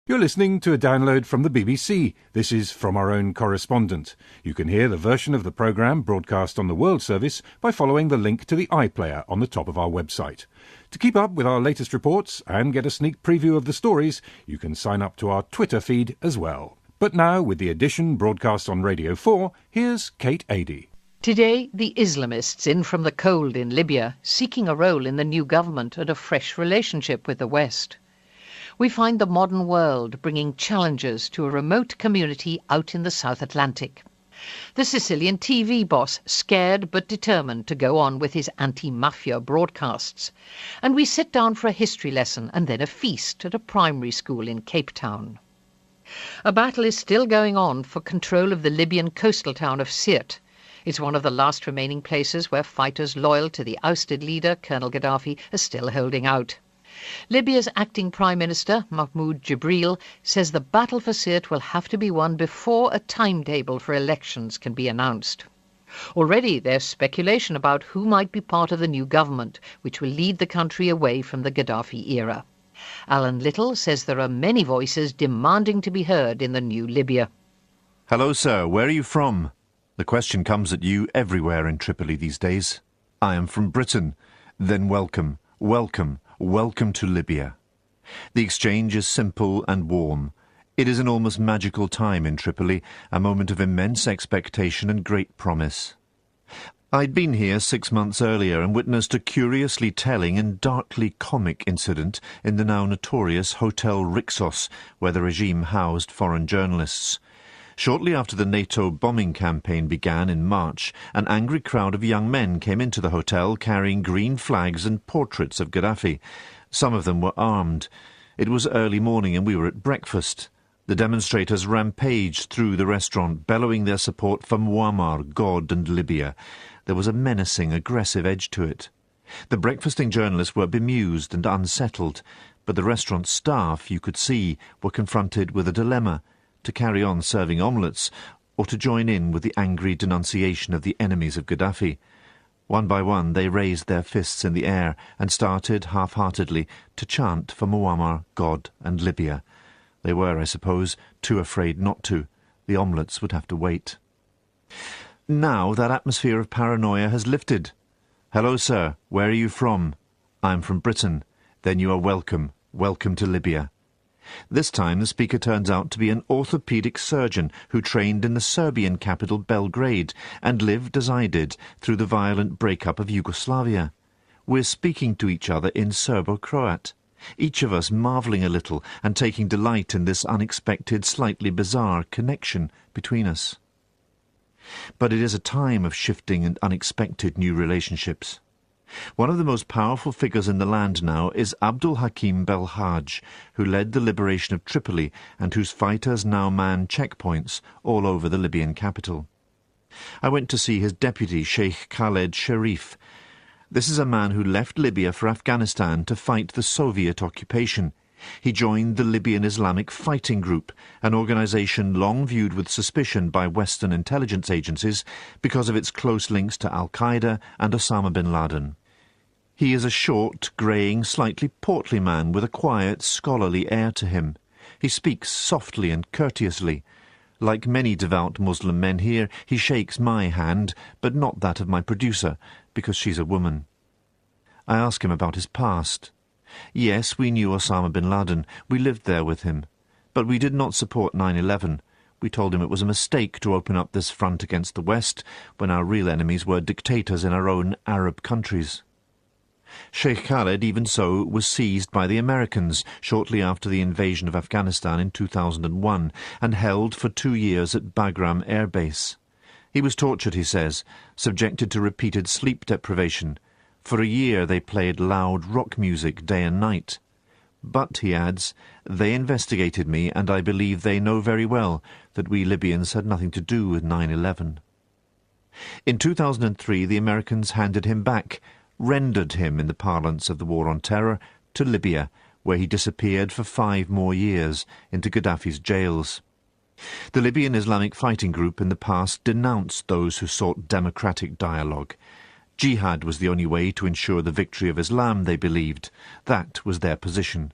You're listening to a download from the BBC. This is From Our Own Correspondent. You can hear the version of the programme broadcast on the World Service by following the link to the iPlayer on the top of our website. To keep up with our latest reports and get a sneak preview of the stories, you can sign up to our Twitter feed as well. But now, with the edition broadcast on Radio 4, here's Kate Adie. Today, the Islamists in from the cold in Libya, seeking a role in the new government and a fresh relationship with the West. We find the modern world bringing challenges to a remote community out in the South Atlantic. The Sicilian TV boss, scared but determined to go on with his anti-mafia broadcasts. And we sit down for a history lesson and then a feast at a primary school in Cape Town. A battle is still going on for control of the Libyan coastal town of Sirte. It's one of the last remaining places where fighters loyal to the ousted leader, Colonel Gaddafi, are still holding out. Libya's acting Prime Minister, Mahmoud Jibril, says the battle for Sirte will have to be won before a timetable for elections can be announced. Already there's speculation about who might be part of the new government, which will lead the country away from the Gaddafi era. Alan Little says there are many voices demanding to be heard in the new Libya. Hello, sir. Where are you from? The question comes at you everywhere in Tripoli these days. I am from Britain. Then welcome, welcome. Welcome to Libya. The exchange is simple and warm. It is an almost magical time in Tripoli, a moment of immense expectation and great promise. I'd been here 6 months earlier and witnessed a curiously telling and darkly comic incident in the now notorious Hotel Rixos, where the regime housed foreign journalists. Shortly after the NATO bombing campaign began in March, an angry crowd of young men came into the hotel carrying green flags and portraits of Gaddafi. Some of them were armed. It was early morning and we were at breakfast. The demonstrators rampaged through the restaurant, bellowing their support for Muammar, God and Libya. There was a menacing, aggressive edge to it. The breakfasting journalists were bemused and unsettled, but the restaurant staff, you could see, were confronted with a dilemma: to carry on serving omelettes, or to join in with the angry denunciation of the enemies of Gaddafi. One by one they raised their fists in the air and started, half-heartedly, to chant for Muammar, God and Libya. They were, I suppose, too afraid not to. The omelettes would have to wait. Now that atmosphere of paranoia has lifted. Hello, sir. Where are you from? I'm from Britain. Then you are welcome. Welcome to Libya. This time the speaker turns out to be an orthopaedic surgeon who trained in the Serbian capital Belgrade and lived, as I did, through the violent breakup of Yugoslavia. We're speaking to each other in Serbo-Croat, each of us marvelling a little and taking delight in this unexpected, slightly bizarre connection between us. But it is a time of shifting and unexpected new relationships. One of the most powerful figures in the land now is Abdul Hakim Belhaj, who led the liberation of Tripoli and whose fighters now man checkpoints all over the Libyan capital. I went to see his deputy, Sheikh Khaled Sharif. This is a man who left Libya for Afghanistan to fight the Soviet occupation. He joined the Libyan Islamic Fighting Group, an organisation long viewed with suspicion by Western intelligence agencies because of its close links to Al-Qaeda and Osama bin Laden. He is a short, greying, slightly portly man with a quiet, scholarly air to him. He speaks softly and courteously. Like many devout Muslim men here, he shakes my hand, but not that of my producer, because she's a woman. I ask him about his past. Yes, we knew Osama bin Laden. We lived there with him. But we did not support 9/11. We told him it was a mistake to open up this front against the West when our real enemies were dictators in our own Arab countries. Sheikh Khaled, even so, was seized by the Americans shortly after the invasion of Afghanistan in 2001 and held for 2 years at Bagram Air Base. He was tortured, he says, subjected to repeated sleep deprivation. For a year they played loud rock music day and night. But, he adds, they investigated me and I believe they know very well that we Libyans had nothing to do with 9/11. In 2003 the Americans handed him back, rendered him, in the parlance of the War on Terror, to Libya, where he disappeared for 5 more years into Gaddafi's jails. The Libyan Islamic Fighting Group in the past denounced those who sought democratic dialogue. Jihad was the only way to ensure the victory of Islam, they believed. That was their position.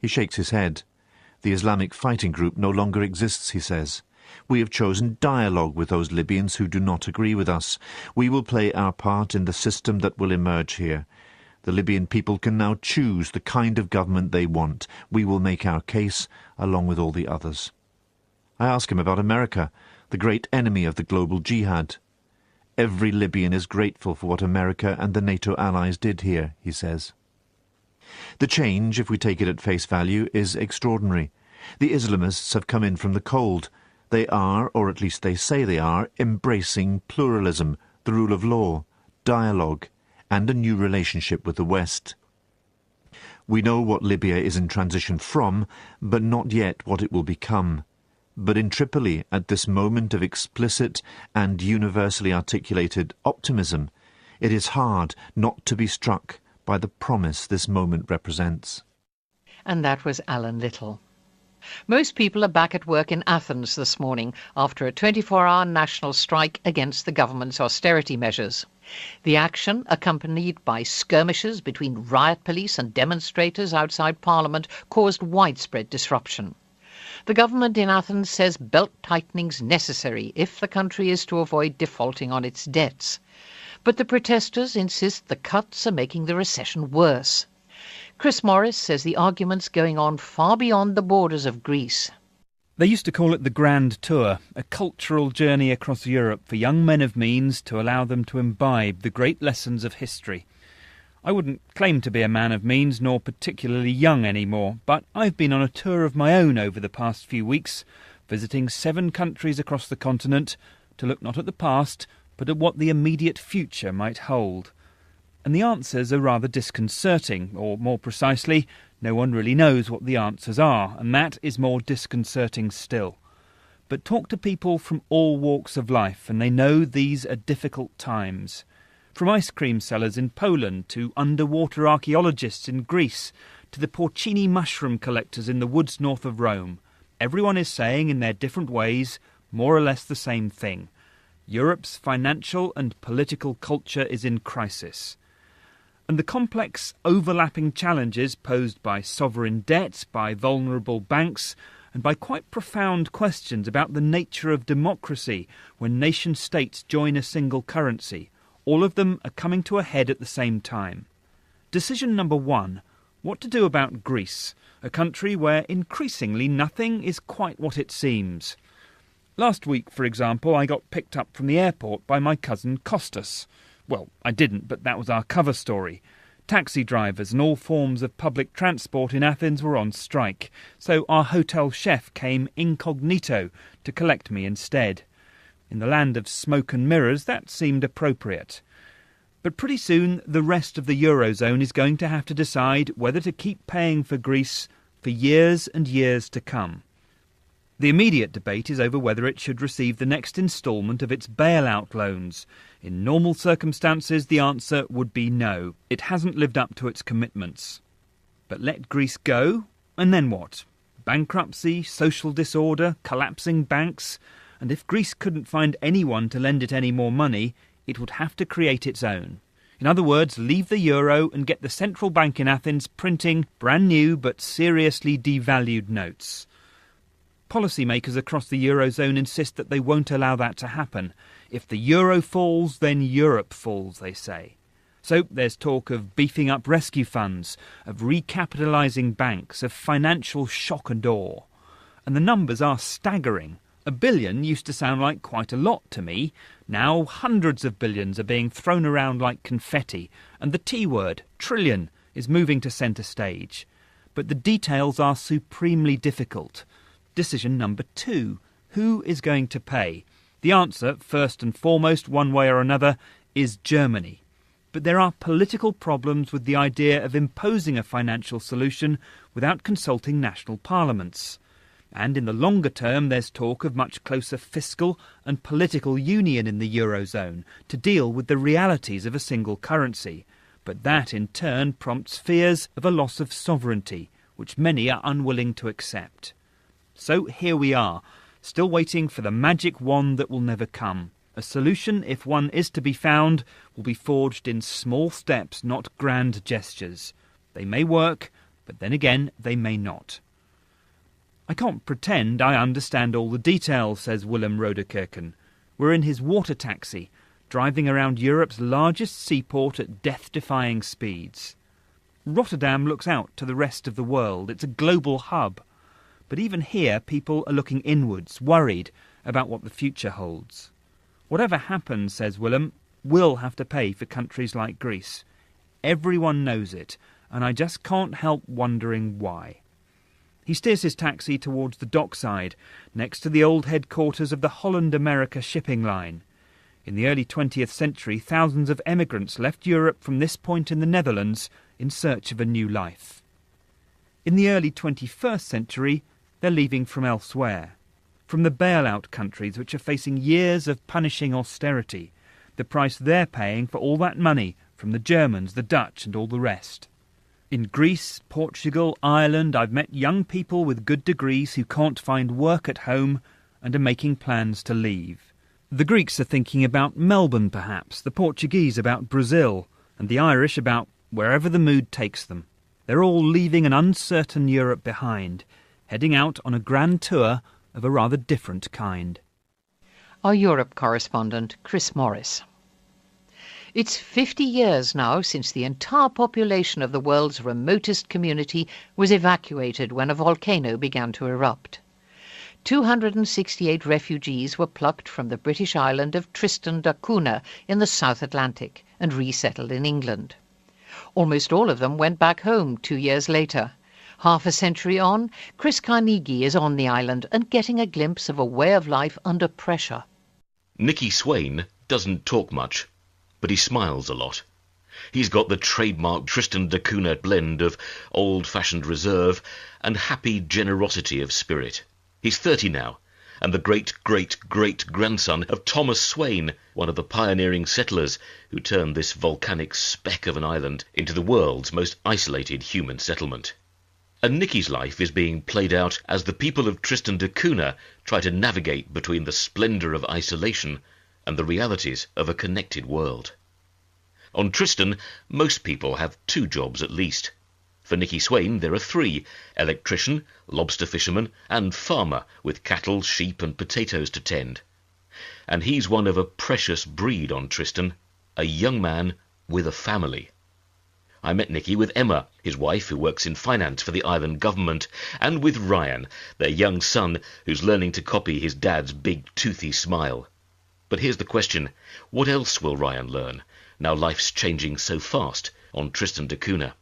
He shakes his head. The Islamic fighting group no longer exists, he says. We have chosen dialogue with those Libyans who do not agree with us. We will play our part in the system that will emerge here. The Libyan people can now choose the kind of government they want. We will make our case along with all the others. I ask him about America, the great enemy of the global jihad. Every Libyan is grateful for what America and the NATO allies did here, he says. The change, if we take it at face value, is extraordinary. The Islamists have come in from the cold. They are, or at least they say they are, embracing pluralism, the rule of law, dialogue, and a new relationship with the West. We know what Libya is in transition from, but not yet what it will become. But in Tripoli, at this moment of explicit and universally articulated optimism, it is hard not to be struck by the promise this moment represents. And that was Alan Little. Most people are back at work in Athens this morning after a 24-hour national strike against the government's austerity measures. The action, accompanied by skirmishes between riot police and demonstrators outside Parliament, caused widespread disruption. The government in Athens says belt-tightening's necessary if the country is to avoid defaulting on its debts. But the protesters insist the cuts are making the recession worse. Chris Morris says the argument's going on far beyond the borders of Greece. They used to call it the Grand Tour, a cultural journey across Europe for young men of means to allow them to imbibe the great lessons of history. I wouldn't claim to be a man of means, nor particularly young anymore, but I've been on a tour of my own over the past few weeks, visiting 7 countries across the continent to look not at the past, but at what the immediate future might hold. And the answers are rather disconcerting, or more precisely, no one really knows what the answers are, and that is more disconcerting still. But talk to people from all walks of life, and they know these are difficult times. From ice cream sellers in Poland, to underwater archaeologists in Greece, to the porcini mushroom collectors in the woods north of Rome, everyone is saying in their different ways more or less the same thing. Europe's financial and political culture is in crisis. And the complex overlapping challenges posed by sovereign debt, by vulnerable banks, and by quite profound questions about the nature of democracy when nation-states join a single currency, all of them are coming to a head at the same time. Decision number 1, what to do about Greece, a country where increasingly nothing is quite what it seems. Last week, for example, I got picked up from the airport by my cousin Costas. Well, I didn't, but that was our cover story. Taxi drivers and all forms of public transport in Athens were on strike, so our hotel chef came incognito to collect me instead. In the land of smoke and mirrors, that seemed appropriate. But pretty soon, the rest of the Eurozone is going to have to decide whether to keep paying for Greece for years and years to come. The immediate debate is over whether it should receive the next instalment of its bailout loans. In normal circumstances, the answer would be no. It hasn't lived up to its commitments. But let Greece go, and then what? Bankruptcy, social disorder, collapsing banks, and if Greece couldn't find anyone to lend it any more money, it would have to create its own. In other words, leave the euro and get the central bank in Athens printing brand new but seriously devalued notes. Policymakers across the Eurozone insist that they won't allow that to happen. If the euro falls, then Europe falls, they say. So there's talk of beefing up rescue funds, of recapitalising banks, of financial shock and awe. And the numbers are staggering. $1 billion used to sound like quite a lot to me. Now hundreds of billions are being thrown around like confetti, and the T word, trillion, is moving to centre stage. But the details are supremely difficult. Decision number 2. Who is going to pay? The answer, first and foremost, one way or another, is Germany. But there are political problems with the idea of imposing a financial solution without consulting national parliaments. And in the longer term, there's talk of much closer fiscal and political union in the Eurozone to deal with the realities of a single currency. But that, in turn, prompts fears of a loss of sovereignty, which many are unwilling to accept. So here we are, still waiting for the magic wand that will never come. A solution, if one is to be found, will be forged in small steps, not grand gestures. They may work, but then again, they may not. I can't pretend I understand all the details, says Willem Rodekerken. We're in his water taxi, driving around Europe's largest seaport at death-defying speeds. Rotterdam looks out to the rest of the world. It's a global hub. But even here, people are looking inwards, worried about what the future holds. Whatever happens, says Willem, we'll have to pay for countries like Greece. Everyone knows it, and I just can't help wondering why. He steers his taxi towards the dockside, next to the old headquarters of the Holland-America shipping line. In the early 20th century, thousands of emigrants left Europe from this point in the Netherlands in search of a new life. In the early 21st century, they're leaving from elsewhere, from the bailout countries which are facing years of punishing austerity, the price they're paying for all that money from the Germans, the Dutch and all the rest. In Greece, Portugal, Ireland, I've met young people with good degrees who can't find work at home and are making plans to leave. The Greeks are thinking about Melbourne, perhaps, the Portuguese about Brazil, and the Irish about wherever the mood takes them. They're all leaving an uncertain Europe behind, heading out on a grand tour of a rather different kind. Our Europe correspondent, Chris Morris. It's 50 years now since the entire population of the world's remotest community was evacuated when a volcano began to erupt. 268 refugees were plucked from the British island of Tristan da Cunha in the South Atlantic and resettled in England. Almost all of them went back home 2 years later. Half a century on, Chris Carnegie is on the island and getting a glimpse of a way of life under pressure. Nicky Swain doesn't talk much, but he smiles a lot. He's got the trademark Tristan da Cunha blend of old-fashioned reserve and happy generosity of spirit. He's 30 now, and the great-great-great-grandson of Thomas Swain, one of the pioneering settlers who turned this volcanic speck of an island into the world's most isolated human settlement. And Nicky's life is being played out as the people of Tristan da Cunha try to navigate between the splendour of isolation and the realities of a connected world. On Tristan, most people have 2 jobs at least. For Nicky Swain there are 3, electrician, lobster fisherman and farmer with cattle, sheep and potatoes to tend. And he's one of a precious breed on Tristan, a young man with a family. I met Nicky with Emma, his wife who works in finance for the island government, and with Ryan, their young son who's learning to copy his dad's big toothy smile. But here's the question, what else will Ryan learn, now life's changing so fast on Tristan da Cunha?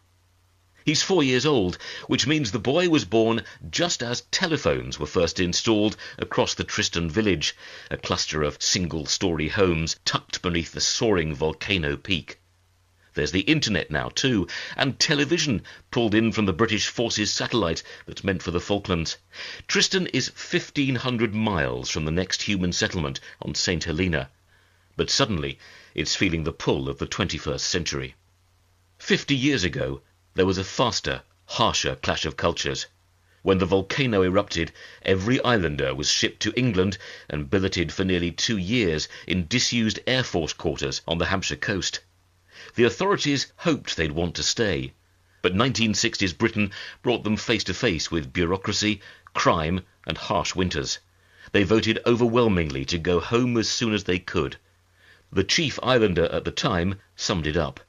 He's 4 years old, which means the boy was born just as telephones were first installed across the Tristan village, a cluster of single-storey homes tucked beneath the soaring volcano peak. There's the internet now too, and television pulled in from the British Forces satellite that's meant for the Falklands. Tristan is 1,500 miles from the next human settlement on St. Helena, but suddenly it's feeling the pull of the 21st century. 50 years ago, there was a faster, harsher clash of cultures. When the volcano erupted, every islander was shipped to England and billeted for nearly 2 years in disused Air Force quarters on the Hampshire coast. The authorities hoped they'd want to stay, but 1960s Britain brought them face to face with bureaucracy, crime and harsh winters. They voted overwhelmingly to go home as soon as they could. The chief islander at the time summed it up.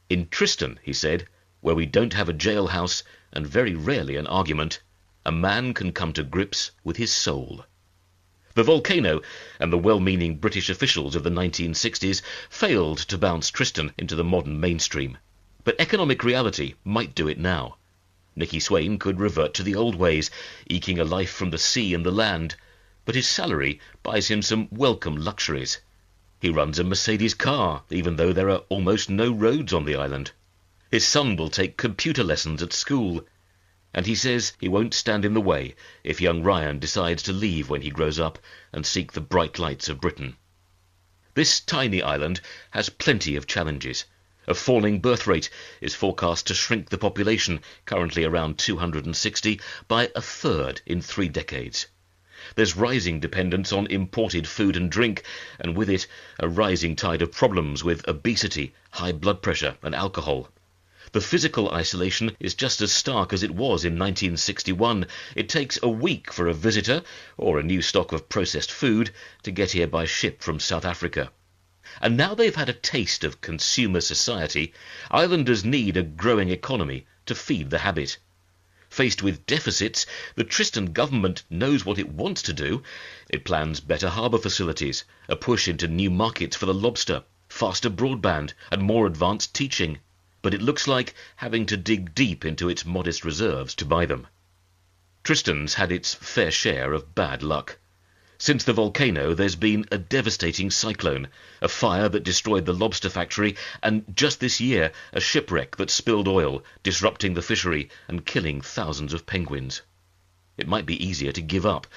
In Tristan, he said, where we don't have a jailhouse and very rarely an argument, a man can come to grips with his soul. The volcano and the well-meaning British officials of the 1960s failed to bounce Tristan into the modern mainstream. But economic reality might do it now. Nicky Swain could revert to the old ways, eking a life from the sea and the land, but his salary buys him some welcome luxuries. He runs a Mercedes car, even though there are almost no roads on the island. His son will take computer lessons at school, and he says he won't stand in the way if young Ryan decides to leave when he grows up and seek the bright lights of Britain. This tiny island has plenty of challenges. A falling birth rate is forecast to shrink the population, currently around 260, by a third in 3 decades. There's rising dependence on imported food and drink, and with it a rising tide of problems with obesity, high blood pressure and alcohol. The physical isolation is just as stark as it was in 1961. It takes a week for a visitor, or a new stock of processed food, to get here by ship from South Africa. And now they've had a taste of consumer society, islanders need a growing economy to feed the habit. Faced with deficits, the Tristan government knows what it wants to do. It plans better harbour facilities, a push into new markets for the lobster, faster broadband and more advanced teaching. But it looks like having to dig deep into its modest reserves to buy them. Tristan's had its fair share of bad luck. Since the volcano, there's been a devastating cyclone, a fire that destroyed the lobster factory, and just this year, a shipwreck that spilled oil, disrupting the fishery and killing thousands of penguins. It might be easier to give up.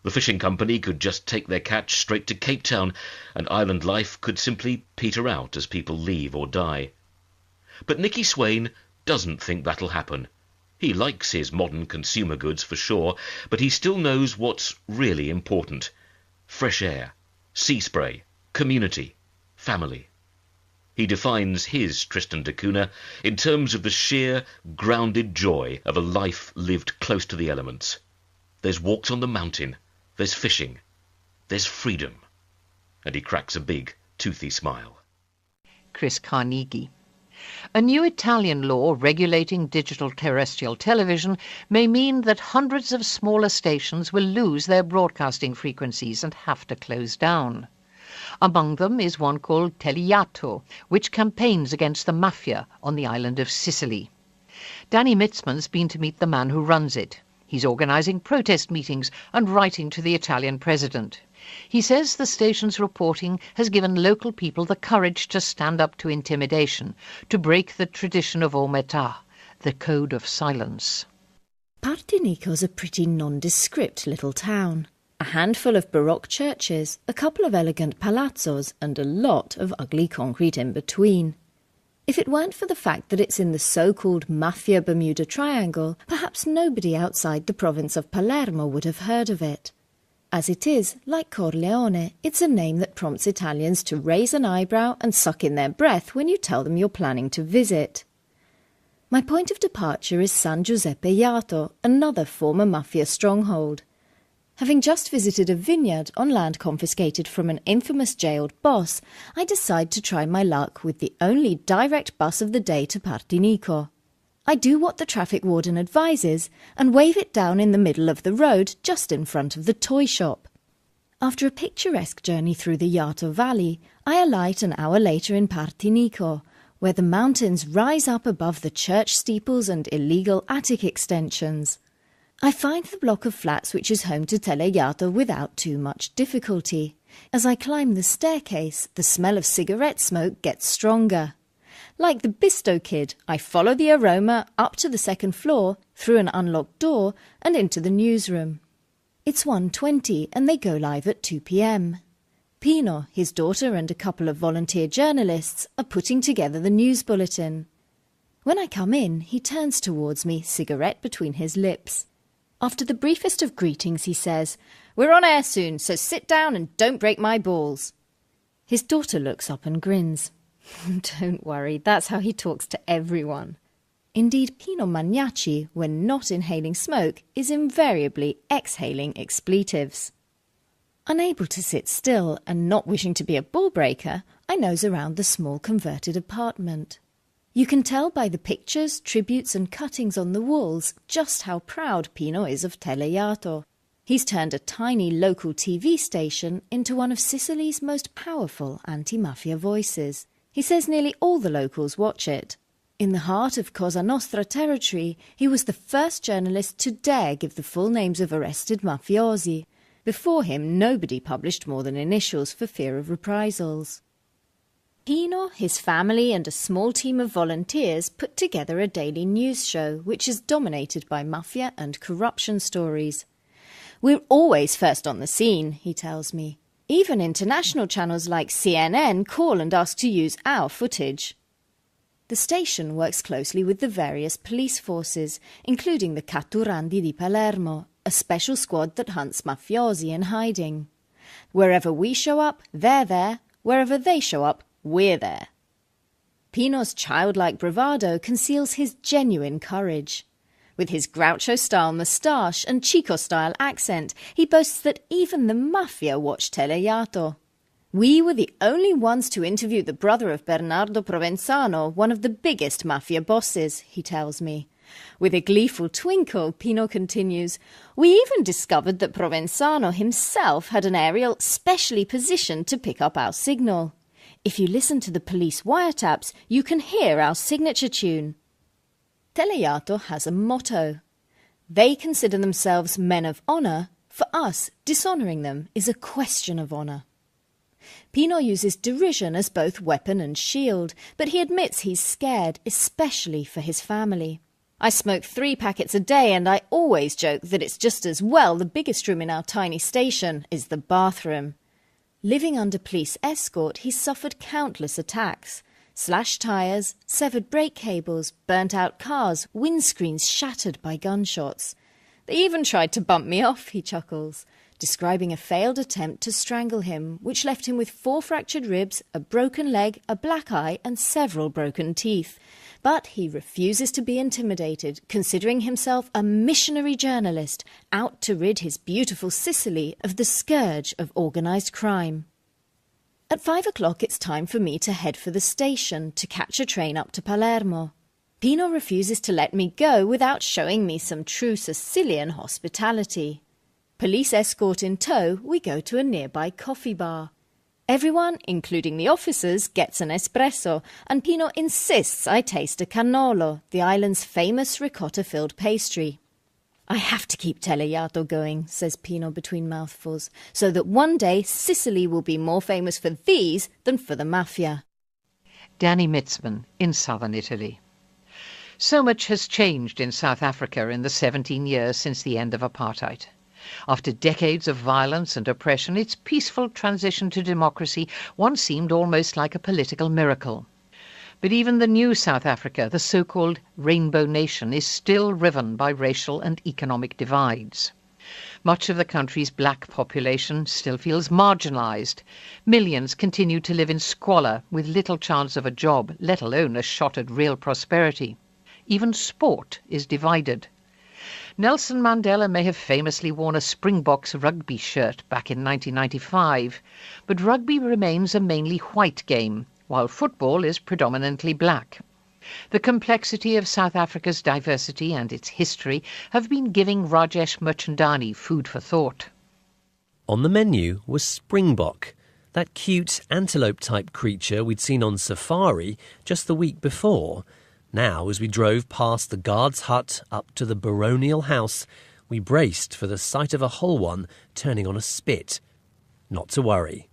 The fishing company could just take their catch straight to Cape Town, and island life could simply peter out as people leave or die. But Nicky Swain doesn't think that'll happen. He likes his modern consumer goods for sure, but he still knows what's really important. Fresh air, sea spray, community, family. He defines his Tristan da Cunha in terms of the sheer, grounded joy of a life lived close to the elements. There's walks on the mountain, there's fishing, there's freedom. And he cracks a big, toothy smile. Chris Carnegie. A new Italian law regulating digital terrestrial television may mean that hundreds of smaller stations will lose their broadcasting frequencies and have to close down. Among them is one called Telejato, which campaigns against the mafia on the island of Sicily. Danny Mitzman's been to meet the man who runs it. He's organising protest meetings and writing to the Italian president. He says the station's reporting has given local people the courage to stand up to intimidation, to break the tradition of omertà, the code of silence. Partinico's a pretty nondescript little town. A handful of Baroque churches, a couple of elegant palazzos, and a lot of ugly concrete in between. If it weren't for the fact that it's in the so-called Mafia Bermuda Triangle, perhaps nobody outside the province of Palermo would have heard of it. As it is, like Corleone, it's a name that prompts Italians to raise an eyebrow and suck in their breath when you tell them you're planning to visit. My point of departure is San Giuseppe Jato, another former mafia stronghold. Having just visited a vineyard on land confiscated from an infamous jailed boss, I decide to try my luck with the only direct bus of the day to Partinico. I do what the traffic warden advises and wave it down in the middle of the road just in front of the toy shop. After a picturesque journey through the Jato Valley, I alight an hour later in Partinico, where the mountains rise up above the church steeples and illegal attic extensions. I find the block of flats which is home to Telejato without too much difficulty. As I climb the staircase, the smell of cigarette smoke gets stronger. Like the Bisto Kid, I follow the aroma up to the second floor, through an unlocked door, and into the newsroom. It's 1:20 and they go live at 2 p.m. Pino, his daughter and a couple of volunteer journalists are putting together the news bulletin. When I come in, he turns towards me, cigarette between his lips. After the briefest of greetings, he says, "We're on air soon, so sit down and don't break my balls." His daughter looks up and grins. Don't worry, that's how he talks to everyone. Indeed, Pino Magnacci, when not inhaling smoke, is invariably exhaling expletives. Unable to sit still and not wishing to be a ball breaker, I nose around the small converted apartment. You can tell by the pictures, tributes and cuttings on the walls just how proud Pino is of Telejato. He's turned a tiny local TV station into one of Sicily's most powerful anti-mafia voices. He says nearly all the locals watch it. In the heart of Cosa Nostra territory, he was the first journalist to dare give the full names of arrested mafiosi. Before him, nobody published more than initials for fear of reprisals. Pino, his family and a small team of volunteers put together a daily news show which is dominated by mafia and corruption stories. "We're always first on the scene," he tells me. "Even international channels like CNN call and ask to use our footage." The station works closely with the various police forces, including the Catturandi di Palermo, a special squad that hunts mafiosi in hiding. Wherever we show up, they're there. Wherever they show up, we're there. Pino's childlike bravado conceals his genuine courage. With his Groucho-style moustache and Chico-style accent, he boasts that even the mafia watch Teleyato. We were the only ones to interview the brother of Bernardo Provenzano, one of the biggest mafia bosses, he tells me. With a gleeful twinkle, Pino continues, we even discovered that Provenzano himself had an aerial specially positioned to pick up our signal. If you listen to the police wiretaps, you can hear our signature tune. Teleyato has a motto. They consider themselves men of honour. For us, dishonouring them is a question of honour. Pino uses derision as both weapon and shield, but he admits he's scared, especially for his family. I smoke 3 packets a day and I always joke that it's just as well the biggest room in our tiny station is the bathroom. Living under police escort, he's suffered countless attacks. Slashed tyres, severed brake cables, burnt-out cars, windscreens shattered by gunshots. They even tried to bump me off, he chuckles, describing a failed attempt to strangle him, which left him with 4 fractured ribs, a broken leg, a black eye and several broken teeth. But he refuses to be intimidated, considering himself a missionary journalist out to rid his beautiful Sicily of the scourge of organised crime. At 5 o'clock it's time for me to head for the station to catch a train up to Palermo. Pino refuses to let me go without showing me some true Sicilian hospitality. Police escort in tow, we go to a nearby coffee bar. Everyone, including the officers, gets an espresso, and Pino insists I taste a cannolo, the island's famous ricotta-filled pastry. I have to keep Teleyato going, says Pino between mouthfuls, so that one day Sicily will be more famous for these than for the mafia. Danny Mitzman in southern Italy. So much has changed in South Africa in the 17 years since the end of apartheid. After decades of violence and oppression, its peaceful transition to democracy once seemed almost like a political miracle. But even the new South Africa, the so-called Rainbow Nation, is still riven by racial and economic divides. Much of the country's black population still feels marginalised. Millions continue to live in squalor with little chance of a job, let alone a shot at real prosperity. Even sport is divided. Nelson Mandela may have famously worn a Springboks rugby shirt back in 1995, but rugby remains a mainly white game, while football is predominantly black. The complexity of South Africa's diversity and its history have been giving Rajesh Merchandani food for thought. On the menu was Springbok, that cute antelope-type creature we'd seen on safari just the week before. Now, as we drove past the guard's hut up to the baronial house, we braced for the sight of a whole one turning on a spit. Not to worry.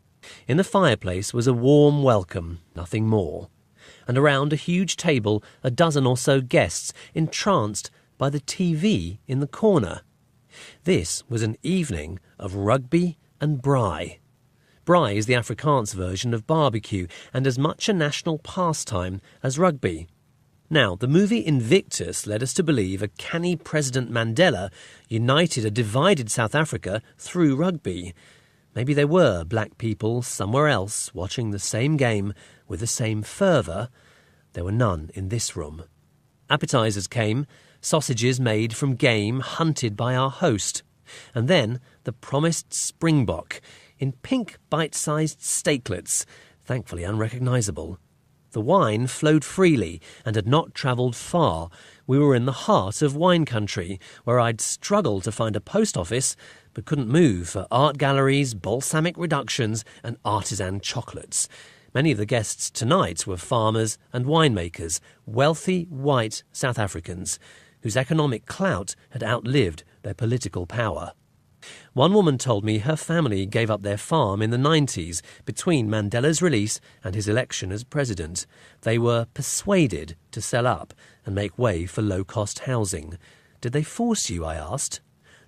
In the fireplace was a warm welcome, nothing more. And around a huge table, a dozen or so guests, entranced by the TV in the corner. This was an evening of rugby and braai. Braai is the Afrikaans version of barbecue and as much a national pastime as rugby. Now, the movie Invictus led us to believe a canny President Mandela united a divided South Africa through rugby. Maybe there were black people somewhere else watching the same game with the same fervour. There were none in this room. Appetisers came, sausages made from game hunted by our host, and then the promised Springbok in pink bite-sized steaklets, thankfully unrecognisable. The wine flowed freely and had not travelled far. We were in the heart of wine country, where I'd struggled to find a post office, but couldn't move for art galleries, balsamic reductions and artisan chocolates. Many of the guests tonight were farmers and winemakers, wealthy white South Africans, whose economic clout had outlived their political power. One woman told me her family gave up their farm in the 90s between Mandela's release and his election as president. They were persuaded to sell up and make way for low-cost housing. Did they force you, I asked.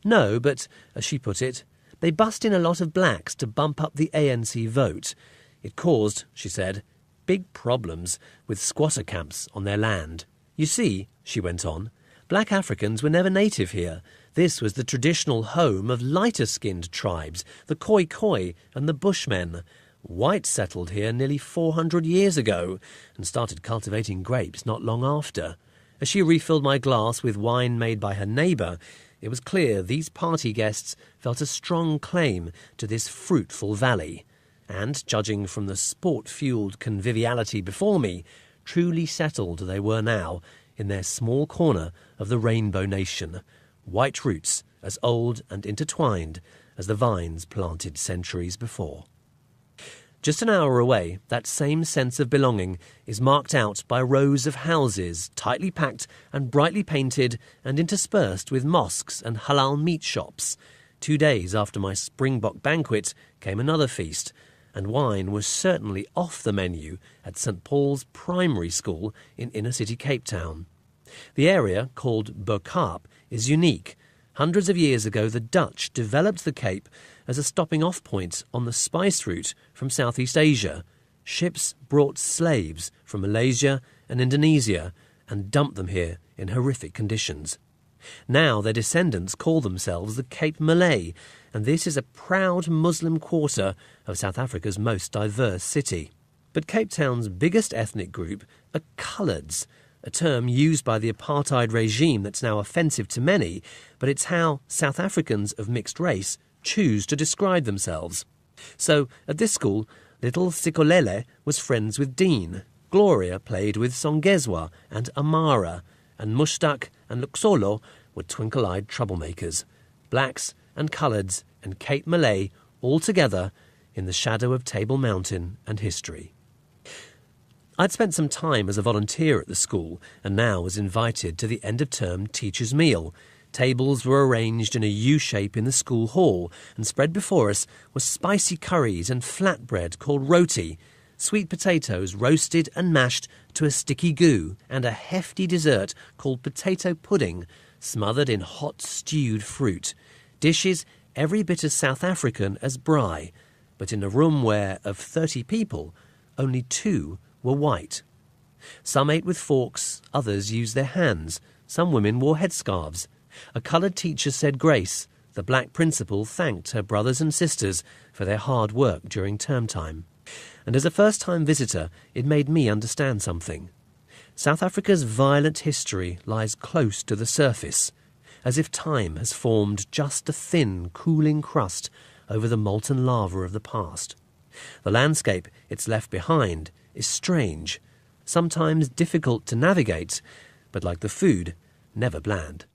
No, but, as she put it, they bussed in a lot of blacks to bump up the ANC vote. It caused, she said, big problems with squatter camps on their land. You see, she went on, black Africans were never native here. This was the traditional home of lighter-skinned tribes, the Khoi Khoi and the Bushmen. Whites settled here nearly 400 years ago and started cultivating grapes not long after. As she refilled my glass with wine made by her neighbour, it was clear these party guests felt a strong claim to this fruitful valley, and, judging from the sport-fuelled conviviality before me, truly settled they were now in their small corner of the Rainbow Nation, white roots as old and intertwined as the vines planted centuries before. Just an hour away, that same sense of belonging is marked out by rows of houses, tightly packed and brightly painted and interspersed with mosques and halal meat shops. 2 days after my Springbok banquet came another feast, and wine was certainly off the menu at St Paul's Primary School in inner-city Cape Town. The area, called Bo-Kaap, is unique. Hundreds of years ago, the Dutch developed the Cape as a stopping-off point on the spice route from Southeast Asia. Ships brought slaves from Malaysia and Indonesia and dumped them here in horrific conditions. Now their descendants call themselves the Cape Malay, and this is a proud Muslim quarter of South Africa's most diverse city. But Cape Town's biggest ethnic group are coloureds, a term used by the apartheid regime that's now offensive to many, but it's how South Africans of mixed race choose to describe themselves. So, at this school, little Sikolele was friends with Dean, Gloria played with Songezwa and Amara, and Mushtaq and Luxolo were twinkle-eyed troublemakers, blacks and coloureds and Cape Malay all together in the shadow of Table Mountain and history. I'd spent some time as a volunteer at the school and now was invited to the end-of-term teacher's meal. Tables were arranged in a U-shape in the school hall, and spread before us were spicy curries and flatbread called roti, sweet potatoes roasted and mashed to a sticky goo, and a hefty dessert called potato pudding, smothered in hot stewed fruit. Dishes every bit as South African as braai, but in a room where, of 30 people, only 2 were white. Some ate with forks, others used their hands. Some women wore headscarves. A coloured teacher said grace. The black principal thanked her brothers and sisters for their hard work during term time. And as a first-time visitor, it made me understand something. South Africa's violent history lies close to the surface, as if time has formed just a thin, cooling crust over the molten lava of the past. The landscape it's left behind is strange, sometimes difficult to navigate, but like the food, never bland.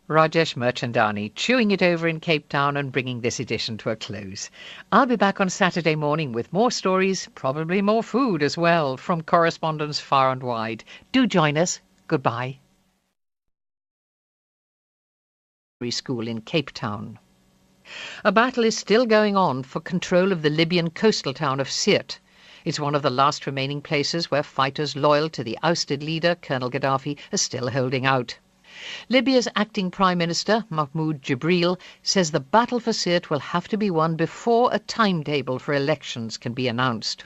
Rajesh Merchandani chewing it over in Cape Town and bringing this edition to a close. I'll be back on Saturday morning with more stories, probably more food as well, from correspondents far and wide. Do join us. Goodbye. School in Cape Town. A battle is still going on for control of the Libyan coastal town of Sirte. It's one of the last remaining places where fighters loyal to the ousted leader, Colonel Gaddafi, are still holding out. Libya's acting Prime Minister, Mahmoud Jibril, says the battle for Sirte will have to be won before a timetable for elections can be announced.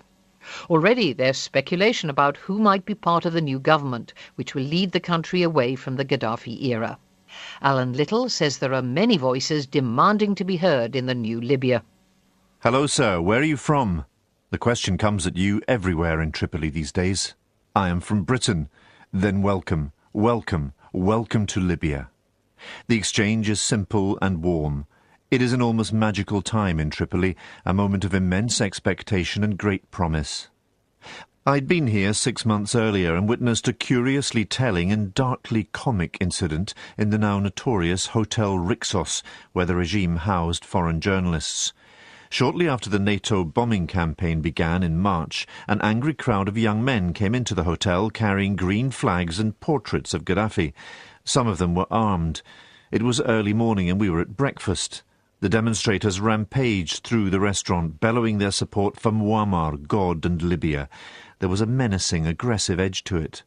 Already there's speculation about who might be part of the new government, which will lead the country away from the Gaddafi era. Alan Little says there are many voices demanding to be heard in the new Libya. Hello, sir. Where are you from? The question comes at you everywhere in Tripoli these days. I am from Britain. Then welcome, welcome, welcome to Libya. The exchange is simple and warm. It is an almost magical time in Tripoli, a moment of immense expectation and great promise. I'd been here 6 months earlier and witnessed a curiously telling and darkly comic incident in the now notorious Hotel Rixos, where the regime housed foreign journalists. Shortly after the NATO bombing campaign began in March, an angry crowd of young men came into the hotel carrying green flags and portraits of Gaddafi. Some of them were armed. It was early morning and we were at breakfast. The demonstrators rampaged through the restaurant, bellowing their support for Muammar, God and Libya. There was a menacing, aggressive edge to it.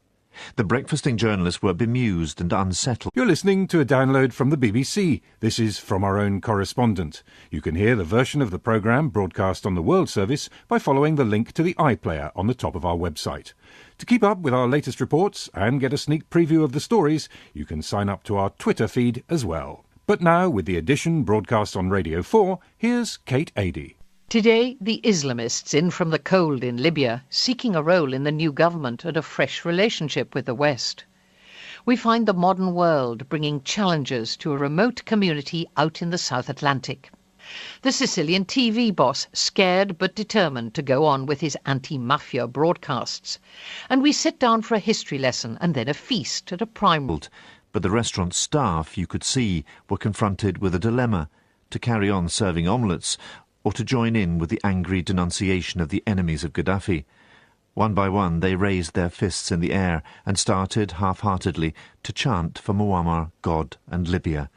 The breakfasting journalists were bemused and unsettled. You're listening to a download from the BBC. This is From Our Own Correspondent. You can hear the version of the programme broadcast on the World Service by following the link to the iPlayer on the top of our website. To keep up with our latest reports and get a sneak preview of the stories, you can sign up to our Twitter feed as well. But now, with the edition broadcast on Radio 4, here's Kate Adie. Today, the Islamists in from the cold in Libya, seeking a role in the new government and a fresh relationship with the West. We find the modern world bringing challenges to a remote community out in the South Atlantic. The Sicilian TV boss, scared but determined to go on with his anti-mafia broadcasts. And we sit down for a history lesson and then a feast at a prime... But the restaurant staff, you could see, were confronted with a dilemma: to carry on serving omelettes or to join in with the angry denunciation of the enemies of Gaddafi. One by one they raised their fists in the air and started, half-heartedly, to chant for Muammar, God and Libya.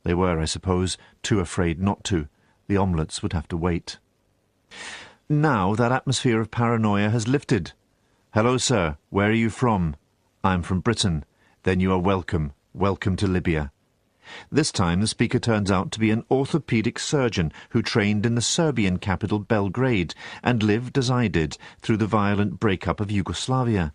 They were, I suppose, too afraid not to. The omelettes would have to wait. Now that atmosphere of paranoia has lifted. "Hello, sir. Where are you from?" "I'm from Britain." "Then you are welcome. Welcome to Libya." This time the speaker turns out to be an orthopaedic surgeon who trained in the Serbian capital Belgrade and lived, as I did, through the violent breakup of Yugoslavia.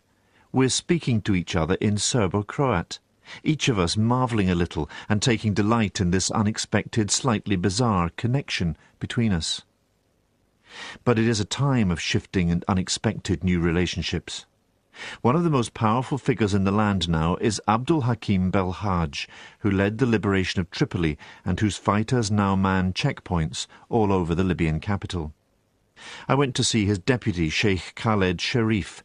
We're speaking to each other in Serbo-Croat, each of us marvelling a little and taking delight in this unexpected, slightly bizarre connection between us. But it is a time of shifting and unexpected new relationships. One of the most powerful figures in the land now is Abdul Hakim Belhaj, who led the liberation of Tripoli and whose fighters now man checkpoints all over the Libyan capital. I went to see his deputy, Sheikh Khaled Sharif.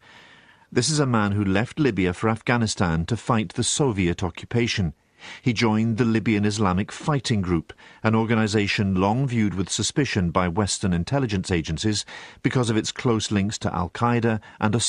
This is a man who left Libya for Afghanistan to fight the Soviet occupation. He joined the Libyan Islamic Fighting Group, an organisation long viewed with suspicion by Western intelligence agencies because of its close links to Al-Qaeda and Osama